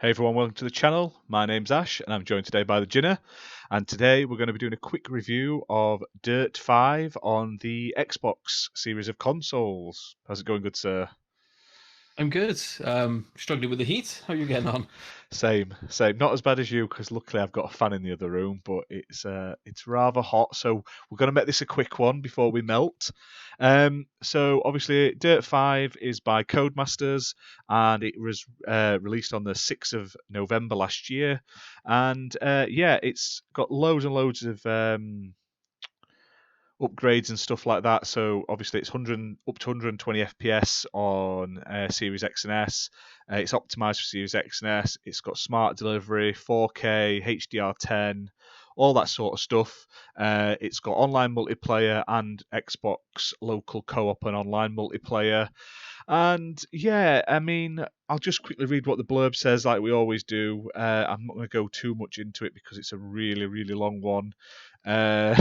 Hey everyone, welcome to the channel. My name's Ash and I'm joined today by the Ginna. And today we're going to be doing a quick review of Dirt 5 on the Xbox series of consoles. How's it going, good sir? I'm good. Struggling with the heat. How are you getting on? Same. Not as bad as you because luckily I've got a fan in the other room, but it's rather hot. So we're going to make this a quick one before we melt. So obviously, Dirt 5 is by Codemasters, and it was released on the 6th of November last year. And yeah, it's got loads and loads of upgrades and stuff like that. So obviously it's 100 up to 120 FPS on Series X and S. It's optimized for Series X and S. It's got smart delivery, 4K, HDR10, all that sort of stuff. It's got online multiplayer and Xbox local co-op and online multiplayer. And yeah, I mean, I'll just quickly read what the blurb says, like we always do. I'm not going to go too much into it because it's a really, really long one uh,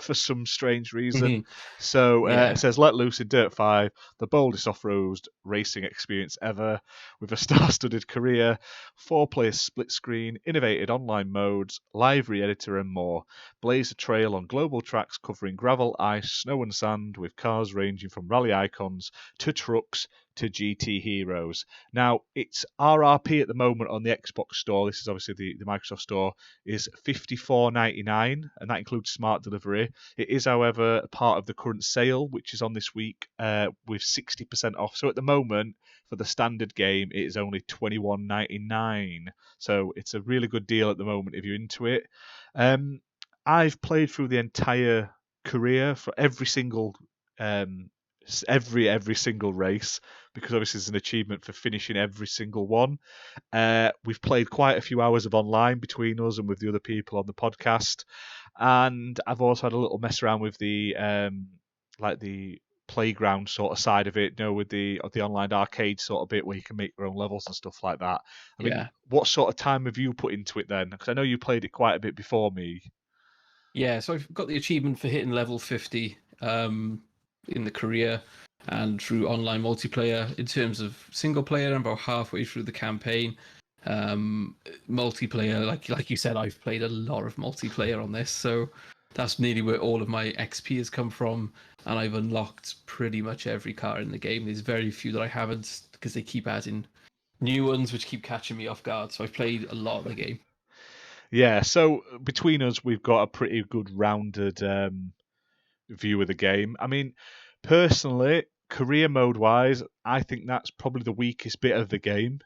for some strange reason. So it Yeah. says, "Let loose in Dirt 5, the boldest off-road racing experience ever, with a star-studded career, four-player split screen, innovative online modes, livery editor, and more. Blaze a trail on global tracks covering gravel, ice, snow, and sand, with cars ranging from rally icons to trucks." To GT Heroes. Now, it's RRP at the moment on the Xbox Store. This is obviously the Microsoft Store, is $54.99, and that includes smart delivery. It is, however, part of the current sale, which is on this week with 60% off. So at the moment, for the standard game, it is only $21.99. So it's a really good deal at the moment if you're into it. I've played through the entire career for every single um, every single race because obviously there's an achievement for finishing every single one. We've played quite a few hours of online between us and with the other people on the podcast, and I've also had a little mess around with the like the playground sort of side of it, with the online arcade sort of bit where you can make your own levels and stuff like that. I mean, Yeah. what sort of time have you put into it then? Because I know you played it quite a bit before me. Yeah. So I've got the achievement for hitting level 50 in the career and through online multiplayer. In terms of single player, I'm about halfway through the campaign. Multiplayer, like you said, I've played a lot of multiplayer on this, so that's nearly where all of my XP has come from, and I've unlocked pretty much every car in the game. There's very few that I haven't because they keep adding new ones which keep catching me off guard. So I've played a lot of the game. Yeah, so between us, we've got a pretty good rounded view of the game. I mean, personally, career mode wise, I think that's probably the weakest bit of the game.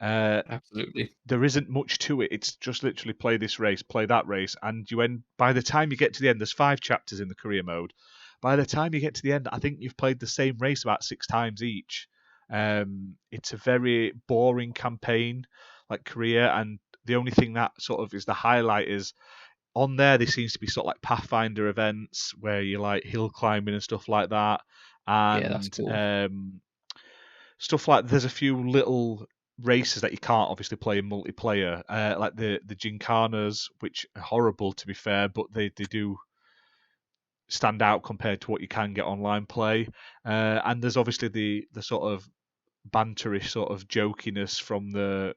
Uh, Absolutely. there isn't much to it. It's just literally play this race, play that race, and you end. By the time you get to the end, there's 5 chapters in the career mode. By the time you get to the end, I think you've played the same race about 6 times each. It's a very boring campaign, like career, and the only thing that sort of is the highlight is on there. There seems to be sort of like Pathfinder events where you like hill climbing and stuff like that, Yeah, that's and cool. stuff like there's a few little races that you can't obviously play in multiplayer, like the Gincanas, which are horrible to be fair, but they do stand out compared to what you can get online play. And there's obviously the sort of banterish sort of jokiness from the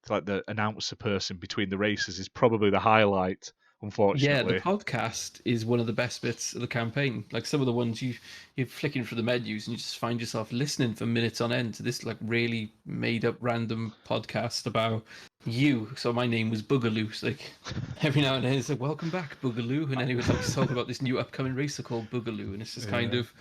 like the announcer person between the races is probably the highlight, Yeah, the unfortunately. podcast is one of the best bits of the campaign. Like some of the ones you're flicking through the menus and you just find yourself listening for minutes on end to this like really made up random podcast about you. So my name was Boogaloo. So, like every now and then it's like, welcome back, Boogaloo. And then he would like talk about this new upcoming racer called Boogaloo. And it's just kind Yeah, of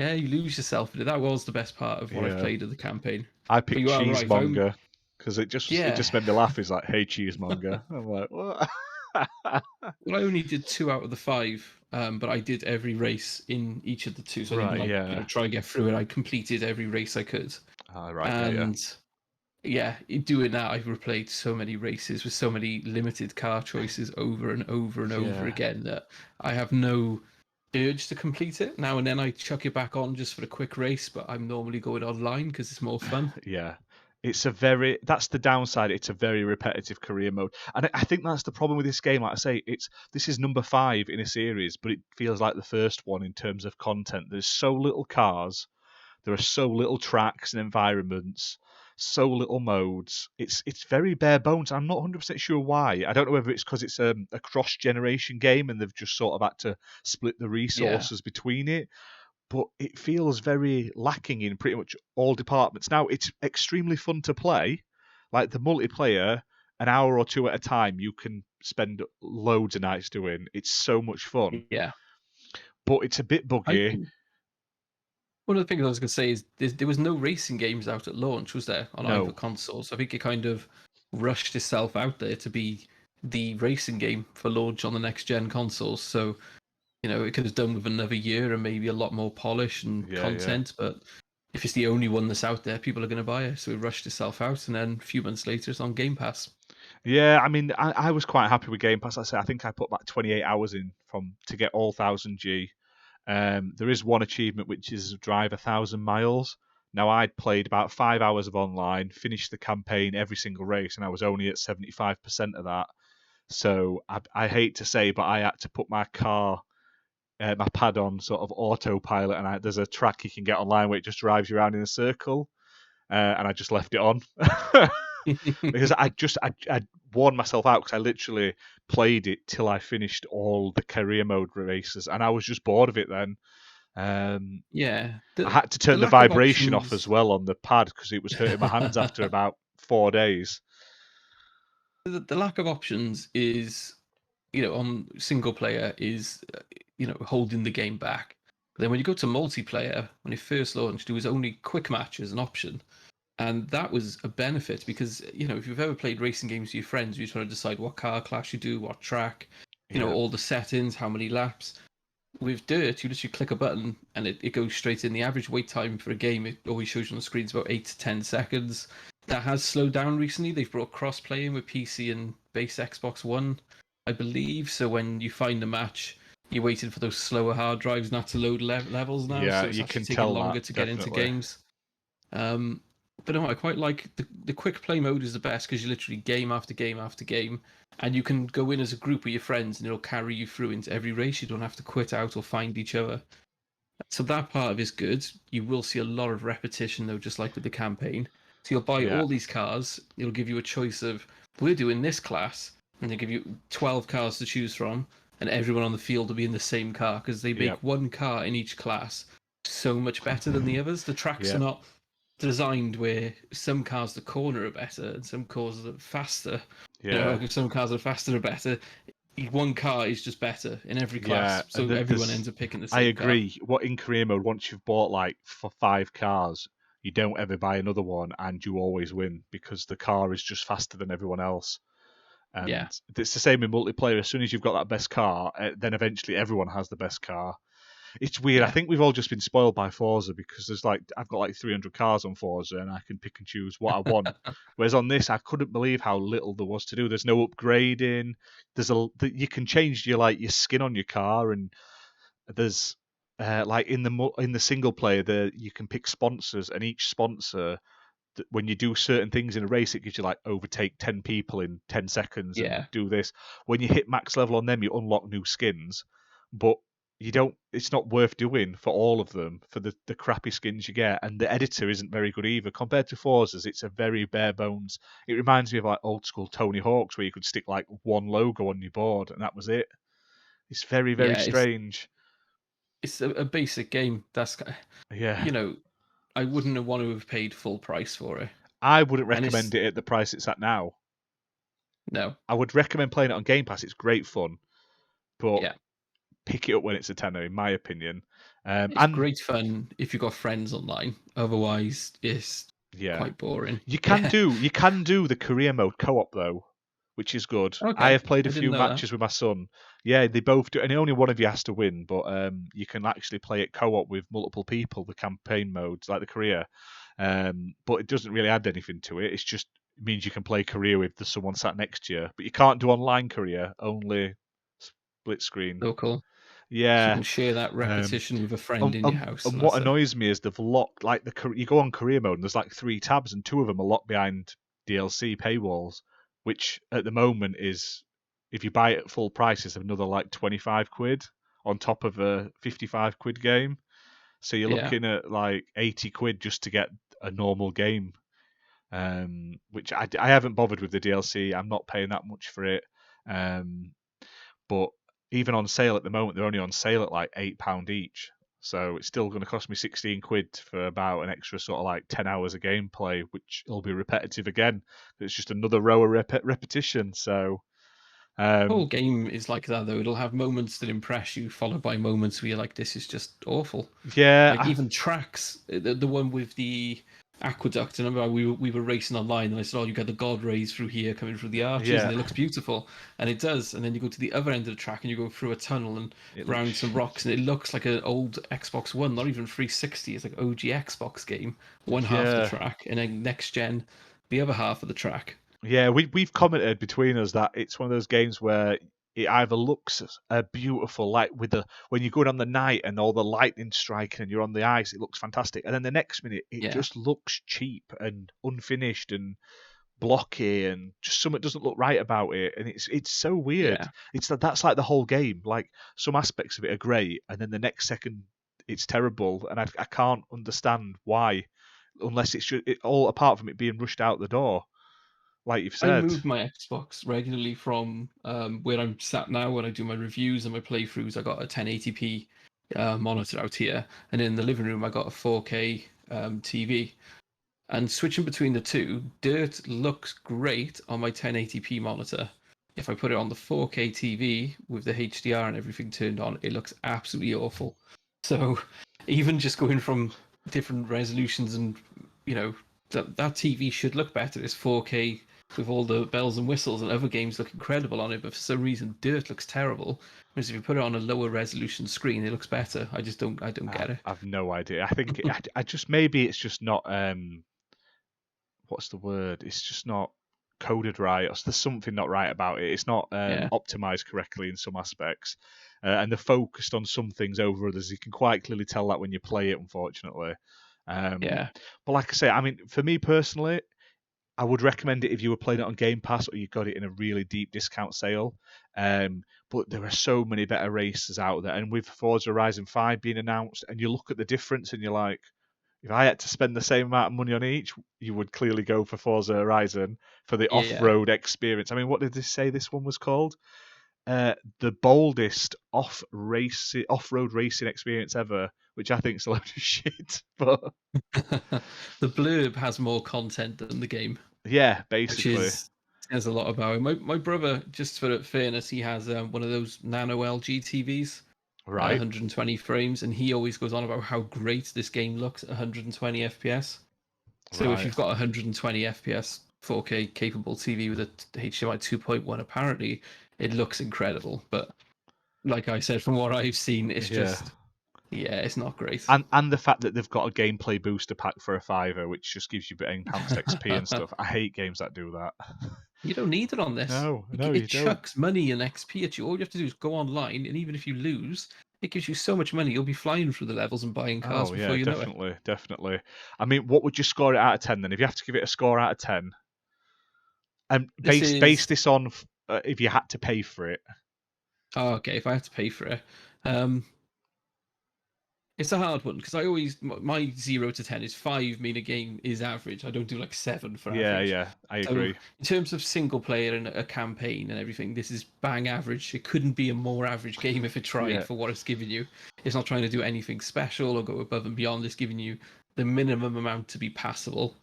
yeah, you lose yourself in it. That was the best part of what I've yeah. played of the campaign. I But picked you are right. I'm cheesemonger because it yeah. just made me laugh. He's like, "Hey, cheesemonger." I'm like, "What?" Well, I only did two out of the five, but I did every race in each of the two. So I didn't Right, like yeah. try and get through it. I completed every race I could, Right, yeah, yeah. and yeah, in doing that, I've replayed so many races with so many limited car choices over and over and over Yeah, again that I have no urge to complete it. Now and then I chuck it back on just for a quick race, but I'm normally going online because it's more fun. yeah. That's the downside. It's a very repetitive career mode, and I think that's the problem with this game. Like I say, this is number 5 in a series, but it feels like the first one in terms of content. There's so little cars, there are so little tracks and environments. so little modes. It's very bare bones. I'm not 100% sure why. I don't know whether it's because it's a cross generation game and they've just sort of had to split the Yeah, resources between it. But it feels very lacking in pretty much all departments. Now it's extremely fun to play, like the multiplayer. An hour or two at a time, you can spend loads of nights doing. It's so much fun, yeah. but it's a bit I buggy. think one of the things I was going to say is there was no racing games out at launch, was there, on either No, console? So I think it kind of rushed itself out there to be the racing game for launch on the next gen consoles. So it could have done with another year and maybe a lot more polish and yeah, yeah. content. But if it's the only one that's out there, people are going to buy it. So it rushed itself out, and then a few months later, it's on Game Pass. Yeah, I mean, I was quite happy with Game Pass. I say I think I put about 28 hours in from to get all 1000G. There is one achievement which is drive 1,000 miles. Now I'd played about 5 hours of online, finished the campaign every single race, and I was only at 75% of that. So I hate to say, but I had to put my car, my pad on sort of autopilot, and there's a track you can get online where it just drives you around in a circle, and I just left it on. Because I worn myself out because I literally played it till I finished all the career mode races, and I was just bored of it then. Um, Yeah, I the had to the turn the lack of vibration off as options. well on the pad because it was hurting my hands after about 4 days. The lack of options is, on single player is, holding the game back. But then when you go to multiplayer, when it first launched, there was only quick match as an option. And that was a benefit because, if you've ever played racing games with your friends, you're trying to decide what car class you do, what track, Yeah, all the settings, how many laps. With Dirt, you literally click a button and it goes straight in. The average wait time for a game, it always shows you on the screen, is about 8 to 10 seconds. That has slowed down recently. They've brought cross-play in with PC and base Xbox One, I believe. So when you find a match, you're waiting for those slower hard drives not to load levels now. yeah, So it's you actually can taking tell that longer to get into definitely. games. Um, but no, I quite like the quick play mode is the best because you literally game after game after game, and you can go in as a group with your friends, and it'll carry you through into every race. You don't have to quit out or find each other. So that part of it is good. You will see a lot of repetition though, just like with the campaign. So you'll buy Yeah, all these cars. It'll give you a choice of we're doing this class, and they give you 12 cars to choose from, and everyone on the field will be in the same car because they yeah, make one car in each class so much better than the others. The tracks are yeah, not designed where some cars the corner are better and some cars are faster. yeah, Like if some cars are faster or better, one car is just better in every yeah. class, And so everyone there's, ends up picking the I same car. agree. What in career mode, once you've bought like for 5 cars, you don't ever buy another one, and you always win because the car is just faster than everyone else. Yeah, And it's the same in multiplayer. As soon as you've got that best car, then eventually everyone has the best car. It's weird. I yeah, think we've all just been spoiled by Forza because there's like I've got like 300 cars on Forza and I can pick and choose what I want. Whereas on this, I couldn't believe how little there was to do. There's no upgrading. You can change your skin on your car, and there's like in the single player there you can pick sponsors, and each sponsor when you do certain things in a race, it gives you like overtake 10 people in 10 seconds and yeah, do this. When you hit max level on them, you unlock new skins, but you don't. It's not worth doing for all of them for the crappy skins you get, and the editor isn't very good either compared to Forza's. It's a very bare bones. It reminds me of like old school Tony Hawk's where you could stick like one logo on your board and that was it. It's very very yeah. strange. It's a basic game. Yeah, You know, I wouldn't want to have paid full price for it, I wouldn't and it's recommend it at the price it's at now. no, I would recommend playing it on Game Pass. It's great fun, but yeah, pick it up when it's a tenner, in my opinion. it's And great fun if you've got friends online. Otherwise, it's yeah, quite boring. you can Yeah. do you can do the career mode co-op though, which is good. I Okay, have played a I didn't few know that. matches with my son. Yeah, they both do, and only one of you has to win. But you can actually play it co-op with multiple people. The campaign modes, like the career, but it doesn't really add anything to it. It's just it means you can play career with the someone sat next to you, but you can't do online career. Only split screen. Local, so you Yeah. can share that Um, repetition with a friend And, in your and, house, and and what that's it. annoys me is they've locked like you go on career mode and there's like 3 tabs and 2 of them are locked behind DLC paywalls, which at the moment is if you buy it at full price is another like 25 quid on top of a 55 quid game. So you're Yeah, looking at like 80 quid just to get a normal game. which I haven't bothered with the DLC. I'm not paying that much for it. But even on sale at the moment, they're only on sale at like £8 each. So it's still going to cost me 16 quid for about an extra sort of like 10 hours of gameplay, which will be repetitive again. It's just another row of repetition. So, Whole um, game is like that though. It'll have moments that impress you, followed by moments where you're like, "This is just awful." yeah, Like even tracks, the one with the aqueduct. And I remember we were racing online, and I said, "Oh, you got the god rays through here coming through the arches, yeah, and it looks beautiful." And it does. And then you go to the other end of the track, and you go through a tunnel and it looks round some shit. rocks, and it looks like an old Xbox One, not even 360. It's like OG Xbox game. One half the Yeah, track, and then next gen, the other half of the track. yeah, we've commented between us that it's one of those games where it either looks beautiful, like with the when you go down the night and all the lightning striking and you're on the ice, it looks fantastic, and then the next minute it Yeah, just looks cheap and unfinished and blocky and just something doesn't look right about it, and it's so weird. yeah. It's that's like the whole game. Like some aspects of it are great, and then the next second it's terrible, and I can't understand why, unless it's just, all apart from it being rushed out the door like you've I said. move my Xbox regularly from where I'm sat now when I do my reviews and my playthroughs. I got a 1080p monitor out here, and in the living room I got a 4K TV. And switching between the two, Dirt looks great on my 1080p monitor. If I put it on the 4K TV with the HDR and everything turned on, it looks absolutely awful. So even just going from different resolutions and that TV should look better. It's 4K with all the bells and whistles, and other games look incredible on it. But for some reason, Dirt looks terrible. Whereas if you put it on a lower resolution screen, it looks better. I don't get it. I've no idea. I think I just maybe it's just not what's the word? It's just not coded right, or there's something not right about it. It's not Yeah, optimized correctly in some aspects, and they're focused on some things over others. You can quite clearly tell that when you play it, unfortunately. Um, yeah, but like I say, I mean, for me personally, I would recommend it if you were playing it on Game Pass or you got it in a really deep discount sale. But there are so many better races out there, and with Forza Horizon 5 being announced, and you look at the difference, and you're like, if I had to spend the same amount of money on each, you would clearly go for Forza Horizon for the yeah. off-road experience. I mean, what did they say this one was called? The boldest off-road racing experience ever, which I think is a load of shit. But The blurb has more content than the game, yeah, which basically, is says a lot about it. My brother, just for fairness, he has one of those nano LG TVs, right, 120 frames, and he always goes on about how great this game looks at 120 FPS. So if right, you've got 120 FPS 4K capable TV with a HDMI 2.1, apparently it looks incredible. But like I said, from what I've seen, it's yeah. just it's not great. And the fact that they've got a gameplay booster pack for a fiver, which just gives you enhanced XP and stuff. I hate games that do that. You don't need it on this. No, It, no, it you don't. chucks money and XP at you. All you have to do is go online, and even if you lose, it gives you so much money. You'll be flying through the levels and buying cars Oh before yeah, you know it. definitely, definitely. I mean, what would you score it out of 10 then? If you have to give it a score out of 10, and This base is this on if you had to pay for it. okay. If I have to pay for it, um, it's a hard one because I always my 0 to 10 is 5. Mean a game is average. I don't do like 7 for Yeah, average. yeah, I So agree. in terms of single player and a campaign and everything, this is bang average. It couldn't be a more average game if it tried Yeah, for what it's giving you. It's not trying to do anything special or go above and beyond. It's giving you the minimum amount to be passable.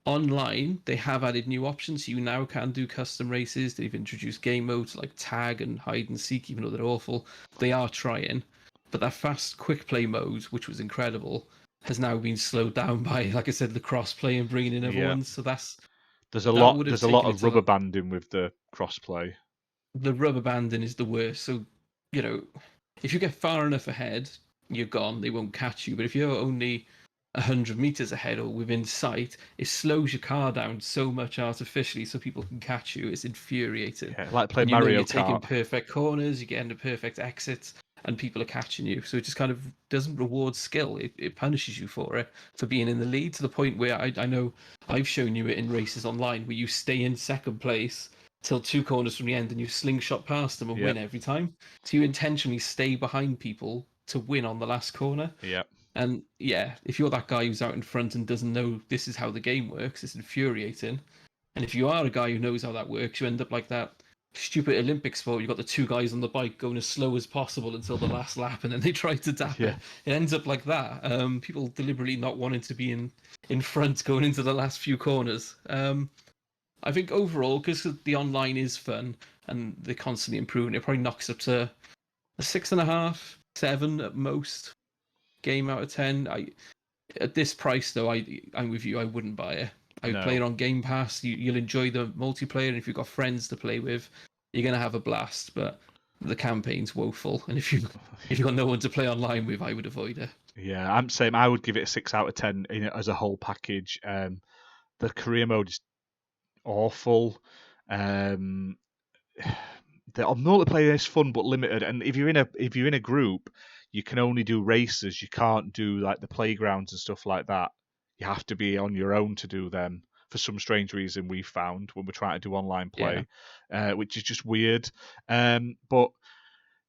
Online, they have added new options. You now can do custom races. They've introduced game modes like tag and hide and seek, even though they're awful. They are trying. But that fast quick play mode, which was incredible, has now been slowed down by, like I said, the cross play and bringing in other yeah. ones. So There's a that lot. would have There's a lot taken it of to rubber the banding with the crossplay. rubber banding is the worst. So, you know, if you get far enough ahead, you're gone. They won't catch you. But if you're only 100 meters ahead or within sight, it slows your car down so much artificially so people can catch you. It's infuriating. Yeah, like playing And you know Mario you're taking Kart. perfect corners, you're getting the perfect exits, and people are catching you. So it just kind of doesn't reward skill. It punishes you for it, for being in the lead to the point where I know I've shown you it in races online where you stay in second place till 2 corners from the end and you slingshot past them and Yeah, win every time. So you intentionally stay behind people to win on the last corner. yeah. And yeah, if you're that guy who's out in front and doesn't know this is how the game works, it's infuriating. And if you are a guy who knows how that works, you end up like that stupid Olympic sport. You've got the two guys on the bike going as slow as possible until the last lap, and then they try to tap Yeah. it. It ends up like that. People deliberately not wanting to be in front going into the last few corners. I think overall, because the online is fun and they're constantly improving, it probably knocks up to a 6.5, 7 at most game out of 10. At this price though, I'm with you. I wouldn't buy it. I would play No. it on Game Pass. You'll enjoy the multiplayer, and if you've got friends to play with, you're gonna have a blast. But the campaign's woeful, and if you've got no one to play online with, I would avoid it. Yeah, I'm same. I would give it a 6 out of 10 as a whole package. The career mode is awful. Um, the multiplayer is fun but limited, and if you're in a group, you can only do races. You can't do like the playgrounds and stuff like that. You have to be on your own to do them for some strange reason we found when we're trying to do online Yeah, play, which is just weird. But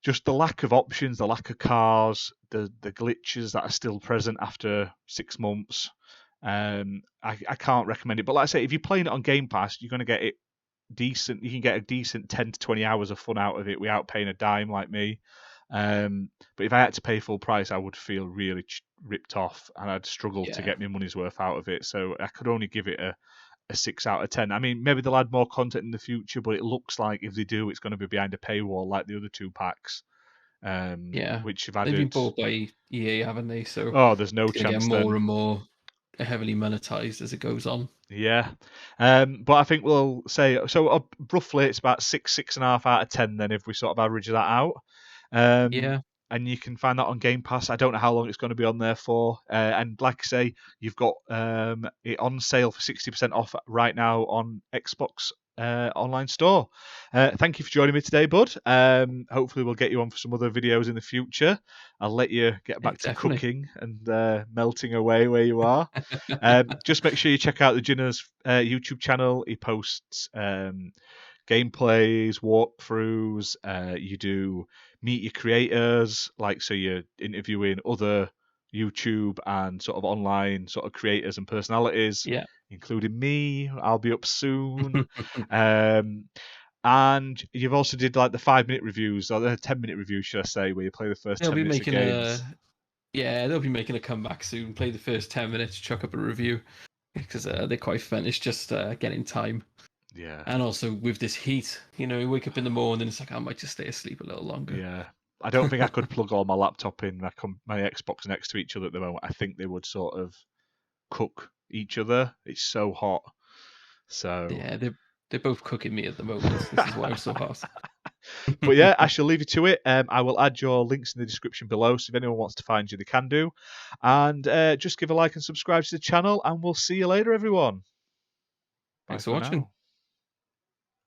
just the lack of options, the lack of cars, the glitches that are still present after 6 months. I can't recommend it. But like I say, if you're playing it on Game Pass, you're going to get it decent. You can get a decent 10 to 20 hours of fun out of it without paying a dime like me. But if I had to pay full price, I would feel really ripped off, and I'd struggle to yeah, get my money's worth out of it. So I could only give it a 6 out of 10. I mean, maybe they'll add more content in the future, but it looks like if they do, it's going to be behind a paywall like the other two packs, yeah. which have They've been added. bought by EA, haven't they? So Oh, there's no it's gonna get chance more then. and more heavily monetized as it goes on. Yeah, but I think we'll say so. Roughly, it's about 6.5 out of 10. Then, if we sort of average that out, um, Yeah, and you can find that on Game Pass. I don't know how long it's going to be on there for. And like I say, you've got it on sale for 60% off right now on Xbox online store. Thank you for joining me today, bud. Hopefully, we'll get you on for some other videos in the future. I'll let you get yeah, back to definitely. cooking and melting away where you are. Just make sure you check out the Ginna's YouTube channel. He posts gameplays, walkthroughs. You do meet your creators, like so you're interviewing other YouTube and sort of online sort of creators and personalities, Yeah. including me. I'll be up soon. Um, and you've also did like the 5 minute reviews or the 10 minute reviews, should I say, where you play the first They'll 10 be minutes of making games. they'll be making a comeback soon. Play the first 10 minutes, chuck up a review because they're quite fun. It's just getting time, Yeah. and also with this heat, you wake up in the morning, it's like I might just stay asleep a little longer. Yeah. I don't think I could plug all my laptop in my Xbox next to each other at the moment. I think they would sort of cook each other. It's so hot. So, Yeah, they're both cooking me at the moment. This is why I'm so hot. but yeah, I shall leave you to it. I will add your links in the description below. So if anyone wants to find you, they can do. And just give a like and subscribe to the channel. And we'll see you later, everyone. Bye Thanks for for watching. now.